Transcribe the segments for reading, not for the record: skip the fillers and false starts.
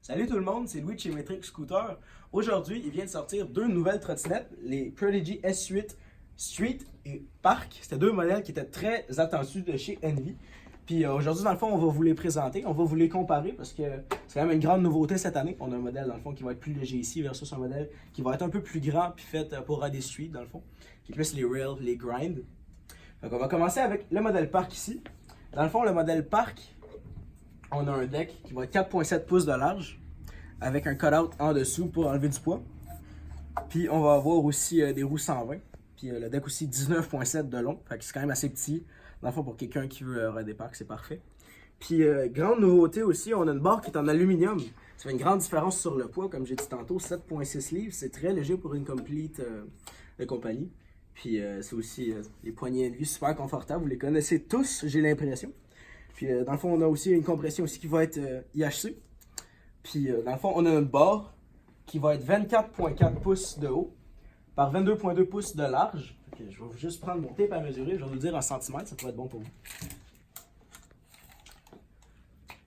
Salut tout le monde, c'est Louis de chez Metric Scooter. Aujourd'hui, il vient de sortir deux nouvelles trottinettes, les Prodigy S8 Street et Park. C'était deux modèles qui étaient très attendus de chez Envy. Puis aujourd'hui, dans le fond, on va vous les présenter, on va vous les comparer parce que c'est quand même une grande nouveauté cette année. On a un modèle, dans le fond, qui va être plus léger ici versus un modèle qui va être un peu plus grand puis fait pour des streets, dans le fond, qui est plus les rails, les grinds. Donc on va commencer avec le modèle Park ici. Dans le fond, le modèle Park, on a un deck qui va être 4,7 pouces de large avec un cutout en dessous pour enlever du poids. Puis on va avoir aussi des roues 120. Puis le deck aussi 19,7 de long. Fait que c'est quand même assez petit. Dans le fond, pour quelqu'un qui veut des parcs, c'est parfait. Puis grande nouveauté aussi, on a une barre qui est en aluminium. Ça fait une grande différence sur le poids, comme j'ai dit tantôt, 7,6 livres. C'est très léger pour une complete de compagnie. Puis c'est aussi les poignées Envy super confortables. Vous les connaissez tous, j'ai l'impression. Puis dans le fond, on a aussi une compression aussi qui va être IHC. Puis dans le fond, on a une barre qui va être 24,4 pouces de haut par 22,2 pouces de large. Okay, je vais juste prendre mon tape à mesurer, je vais vous le dire en centimètres, ça pourrait être bon pour vous.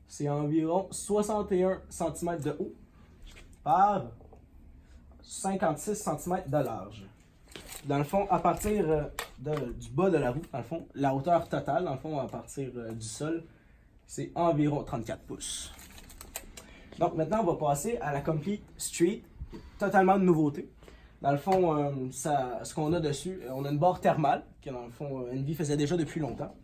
C'est environ 61 cm de haut par 56 cm de large. Dans le fond, à partir du bas de la roue, dans le fond, la hauteur totale, dans le fond, à partir du sol, c'est environ 34 pouces. Donc maintenant, on va passer à la Complete Street, totalement de nouveauté. Dans le fond, ce qu'on a dessus, on a une barre thermale, que dans le fond, Envy faisait déjà depuis longtemps,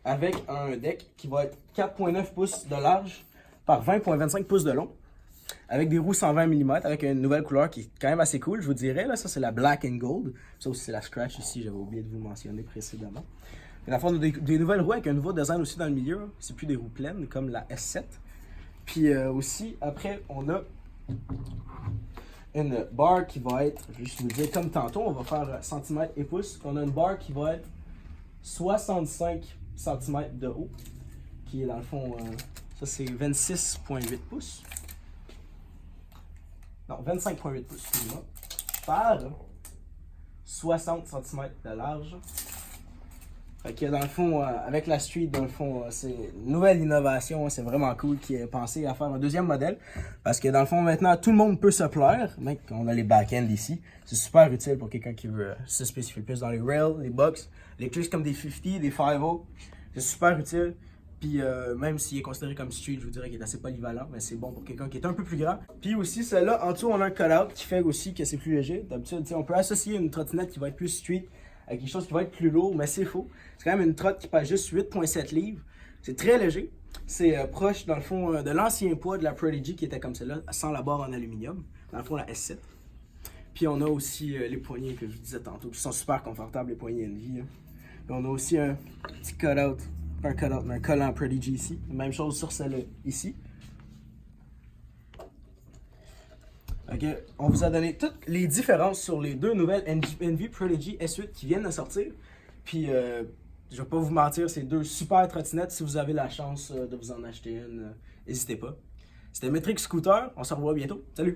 avec un deck qui va être 4,9 pouces de large par 20,25 pouces de long, avec des roues 120 mm, avec une nouvelle couleur qui est quand même assez cool, je vous dirais. Là, ça, c'est la Black and Gold. Ça aussi, c'est la Scratch ici, j'avais oublié de vous le mentionner précédemment. Et dans le fond, on a des nouvelles roues avec un nouveau design aussi dans le milieu. C'est plus des roues pleines, comme la S7. Puis aussi, après, on a une barre qui va être, je vais juste vous dire, comme tantôt, on va faire centimètres et pouces. On a une barre qui va être 65 cm de haut, qui est dans le fond, ça c'est 26,8 pouces. Non, 25,8 pouces, excusez-moi. Par 60 cm de large. Fait que dans le fond, avec la Street, dans le fond, c'est une nouvelle innovation, c'est vraiment cool qui est pensé à faire un deuxième modèle. Parce que dans le fond, maintenant, tout le monde peut se plaire. Mec, on a les back-ends ici. C'est super utile pour quelqu'un qui veut se spécifier plus dans les rails, les box, les trucs comme des 50, des 50. C'est super utile. Puis même s'il est considéré comme street, je vous dirais qu'il est assez polyvalent, mais c'est bon pour quelqu'un qui est un peu plus grand. Puis aussi, celle-là, en dessous, on a un cutout qui fait aussi que c'est plus léger. D'habitude, on peut associer une trottinette qui va être plus street avec quelque chose qui va être plus lourd, mais c'est faux. C'est quand même une trotte qui pèse juste 8,7 livres. C'est très léger. C'est proche, dans le fond, de l'ancien poids de la Prodigy qui était comme celle-là, sans la barre en aluminium. Dans le fond, la S7. Puis on a aussi les poignées que je vous disais tantôt, qui sont super confortables, les poignées Envy. Puis on a aussi un petit cutout, mais un collant Prodigy ici. Même chose sur celle-là ici. Okay. On vous a donné toutes les différences sur les deux nouvelles Envy Prodigy S8 qui viennent de sortir. Puis, je vais pas vous mentir, c'est deux super trottinettes. Si vous avez la chance de vous en acheter une, n'hésitez pas. C'était Metric Scooter. On se revoit bientôt. Salut!